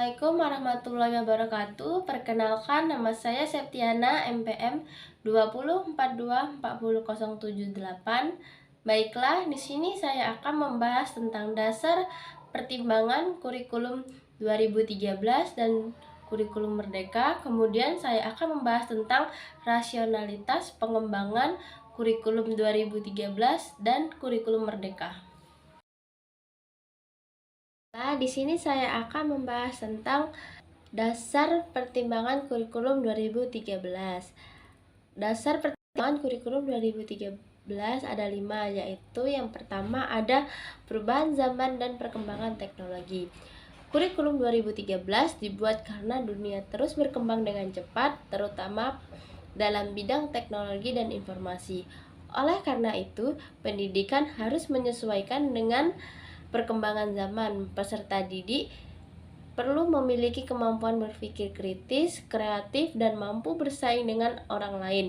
Assalamualaikum warahmatullahi wabarakatuh. Perkenalkan, nama saya Septiana MPM 20424078. Baiklah, di sini saya akan membahas tentang dasar pertimbangan kurikulum 2013 dan kurikulum merdeka. Kemudian saya akan membahas tentang rasionalitas pengembangan kurikulum 2013 dan kurikulum merdeka. Nah, di sini saya akan membahas tentang dasar pertimbangan kurikulum 2013. Dasar pertimbangan kurikulum 2013 ada 5, yaitu yang pertama ada perubahan zaman dan perkembangan teknologi. Kurikulum 2013 dibuat karena dunia terus berkembang dengan cepat, terutama dalam bidang teknologi dan informasi. Oleh karena itu, pendidikan harus menyesuaikan dengan perkembangan zaman. Peserta didik perlu memiliki kemampuan berpikir kritis, kreatif, dan mampu bersaing dengan orang lain,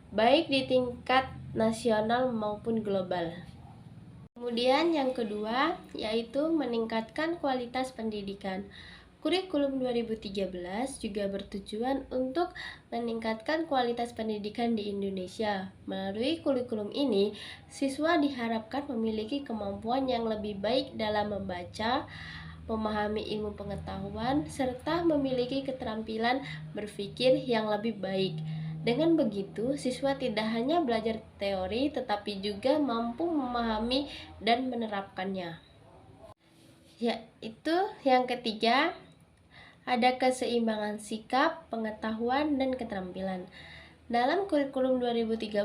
baik di tingkat nasional maupun global. Kemudian yang kedua, yaitu meningkatkan kualitas pendidikan. Kurikulum 2013 juga bertujuan untuk meningkatkan kualitas pendidikan di Indonesia. Melalui kurikulum ini, siswa diharapkan memiliki kemampuan yang lebih baik dalam membaca, memahami ilmu pengetahuan, serta memiliki keterampilan berpikir yang lebih baik. Dengan begitu, siswa tidak hanya belajar teori, tetapi juga mampu memahami dan menerapkannya. Yaitu yang ketiga, ada keseimbangan sikap, pengetahuan, dan keterampilan. Dalam kurikulum 2013,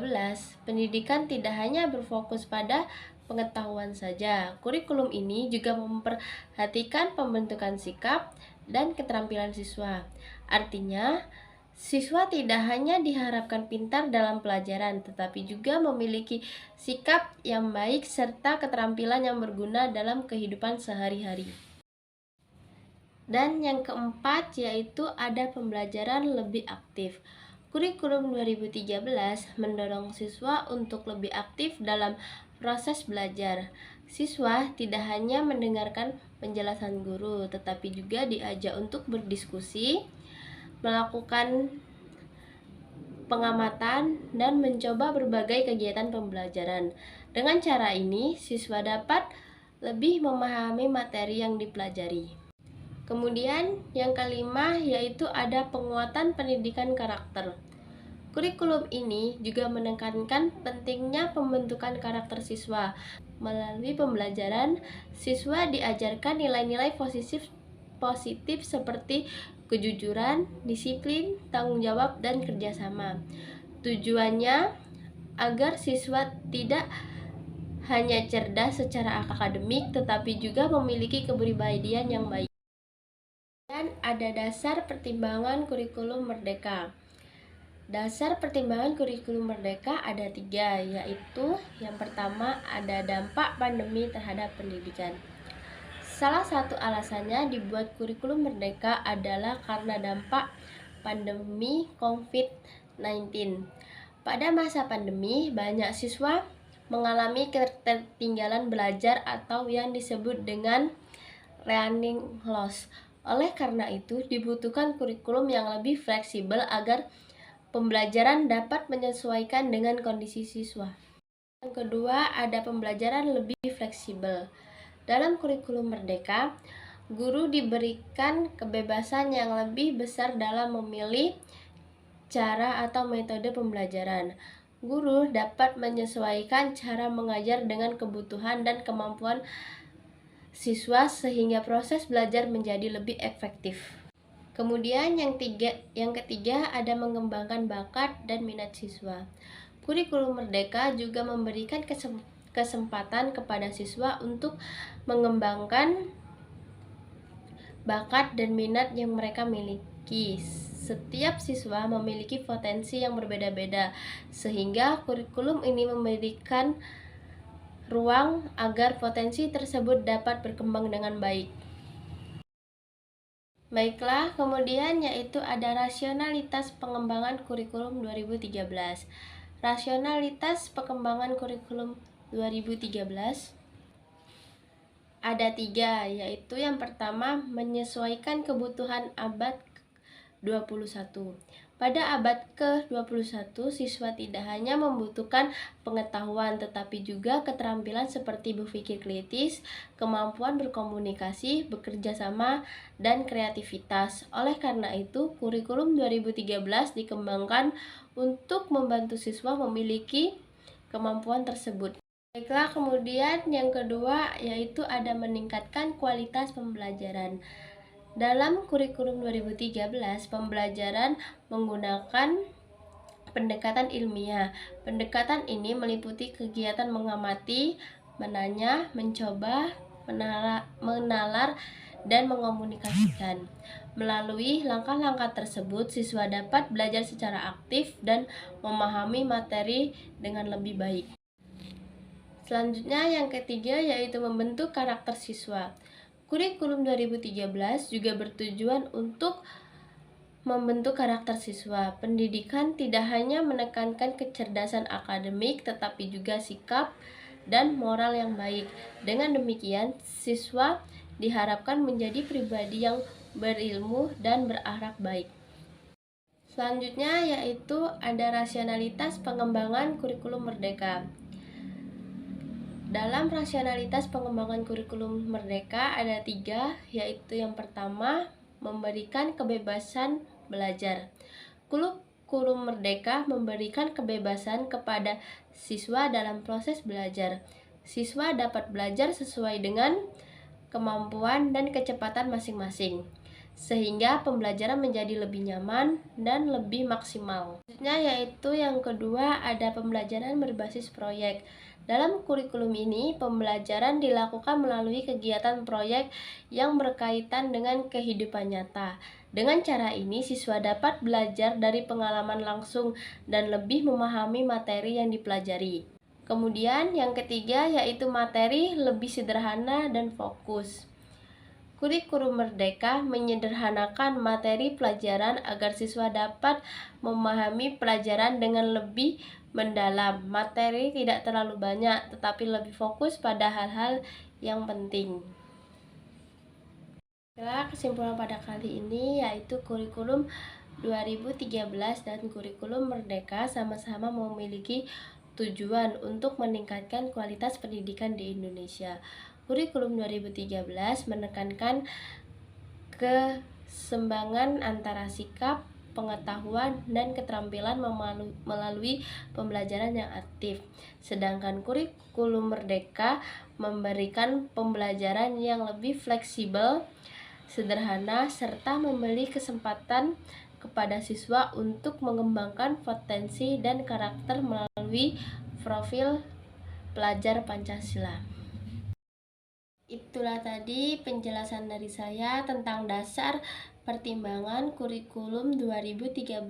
pendidikan tidak hanya berfokus pada pengetahuan saja. Kurikulum ini juga memperhatikan pembentukan sikap dan keterampilan siswa. Artinya, siswa tidak hanya diharapkan pintar dalam pelajaran, tetapi juga memiliki sikap yang baik serta keterampilan yang berguna dalam kehidupan sehari-hari. Dan yang keempat, yaitu ada pembelajaran lebih aktif. Kurikulum 2013 mendorong siswa untuk lebih aktif dalam proses belajar. Siswa tidak hanya mendengarkan penjelasan guru, tetapi juga diajak untuk berdiskusi, melakukan pengamatan, dan mencoba berbagai kegiatan pembelajaran. Dengan cara ini, siswa dapat lebih memahami materi yang dipelajari. Kemudian yang kelima, yaitu ada penguatan pendidikan karakter. Kurikulum ini juga menekankan pentingnya pembentukan karakter siswa. Melalui pembelajaran, siswa diajarkan nilai-nilai positif seperti kejujuran, disiplin, tanggung jawab, dan kerjasama. Tujuannya agar siswa tidak hanya cerdas secara akademik, tetapi juga memiliki kepribadian yang baik. Dan ada dasar pertimbangan kurikulum merdeka. Dasar pertimbangan kurikulum merdeka ada 3, yaitu yang pertama ada dampak pandemi terhadap pendidikan. Salah satu alasannya dibuat kurikulum merdeka adalah karena dampak pandemi COVID-19. Pada masa pandemi, banyak siswa mengalami ketertinggalan belajar atau yang disebut dengan learning loss. Oleh karena itu, dibutuhkan kurikulum yang lebih fleksibel agar pembelajaran dapat menyesuaikan dengan kondisi siswa. Yang kedua, ada pembelajaran lebih fleksibel. Dalam kurikulum merdeka, guru diberikan kebebasan yang lebih besar dalam memilih cara atau metode pembelajaran. Guru dapat menyesuaikan cara mengajar dengan kebutuhan dan kemampuan siswa sehingga proses belajar menjadi lebih efektif. Kemudian yang ketiga ada mengembangkan bakat dan minat siswa. Kurikulum merdeka juga memberikan kesempatan kepada siswa untuk mengembangkan bakat dan minat yang mereka miliki. Setiap siswa memiliki potensi yang berbeda-beda, sehingga kurikulum ini memberikan ruang agar potensi tersebut dapat berkembang dengan baik. Baiklah, kemudian yaitu ada rasionalitas pengembangan kurikulum 2013. Rasionalitas pengembangan kurikulum 2013 ada 3, yaitu yang pertama menyesuaikan kebutuhan abad 21. Pada abad ke-21, siswa tidak hanya membutuhkan pengetahuan tetapi juga keterampilan seperti berpikir kritis, kemampuan berkomunikasi, bekerja sama, dan kreativitas. Oleh karena itu, kurikulum 2013 dikembangkan untuk membantu siswa memiliki kemampuan tersebut. Baiklah, kemudian yang kedua yaitu ada meningkatkan kualitas pembelajaran. Dalam kurikulum 2013, pembelajaran menggunakan pendekatan ilmiah. Pendekatan ini meliputi kegiatan mengamati, menanya, mencoba, menalar, dan mengomunikasikan. Melalui langkah-langkah tersebut, siswa dapat belajar secara aktif dan memahami materi dengan lebih baik. Selanjutnya yang ketiga yaitu membentuk karakter siswa. Kurikulum 2013 juga bertujuan untuk membentuk karakter siswa. Pendidikan tidak hanya menekankan kecerdasan akademik, tetapi juga sikap dan moral yang baik. Dengan demikian, siswa diharapkan menjadi pribadi yang berilmu dan berakhlak baik. Selanjutnya yaitu ada rasionalitas pengembangan kurikulum merdeka. Dalam rasionalitas pengembangan kurikulum merdeka ada 3, yaitu yang pertama, memberikan kebebasan belajar. Kurikulum merdeka memberikan kebebasan kepada siswa dalam proses belajar. Siswa dapat belajar sesuai dengan kemampuan dan kecepatan masing-masing, sehingga pembelajaran menjadi lebih nyaman dan lebih maksimal. Selanjutnya yaitu yang kedua ada pembelajaran berbasis proyek. Dalam kurikulum ini, pembelajaran dilakukan melalui kegiatan proyek yang berkaitan dengan kehidupan nyata. Dengan cara ini, siswa dapat belajar dari pengalaman langsung dan lebih memahami materi yang dipelajari. Kemudian, yang ketiga yaitu materi lebih sederhana dan fokus. Kurikulum merdeka menyederhanakan materi pelajaran agar siswa dapat memahami pelajaran dengan lebih mendalam. Materi tidak terlalu banyak, tetapi lebih fokus pada hal-hal yang penting. Kesimpulan pada kali ini yaitu kurikulum 2013 dan kurikulum merdeka sama-sama memiliki tujuan untuk meningkatkan kualitas pendidikan di Indonesia. Kurikulum 2013 menekankan keseimbangan antara sikap, pengetahuan, dan keterampilan melalui pembelajaran yang aktif. Sedangkan kurikulum merdeka memberikan pembelajaran yang lebih fleksibel, sederhana, serta memberi kesempatan kepada siswa untuk mengembangkan potensi dan karakter melalui profil pelajar Pancasila. Itulah tadi penjelasan dari saya tentang dasar pertimbangan kurikulum 2013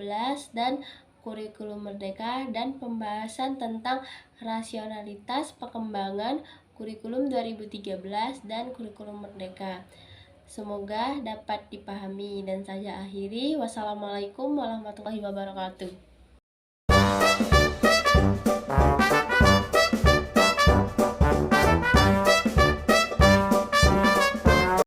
dan kurikulum merdeka dan pembahasan tentang rasionalitas pengembangan kurikulum 2013 dan kurikulum merdeka. Semoga dapat dipahami dan saya akhiri. Wassalamualaikum warahmatullahi wabarakatuh.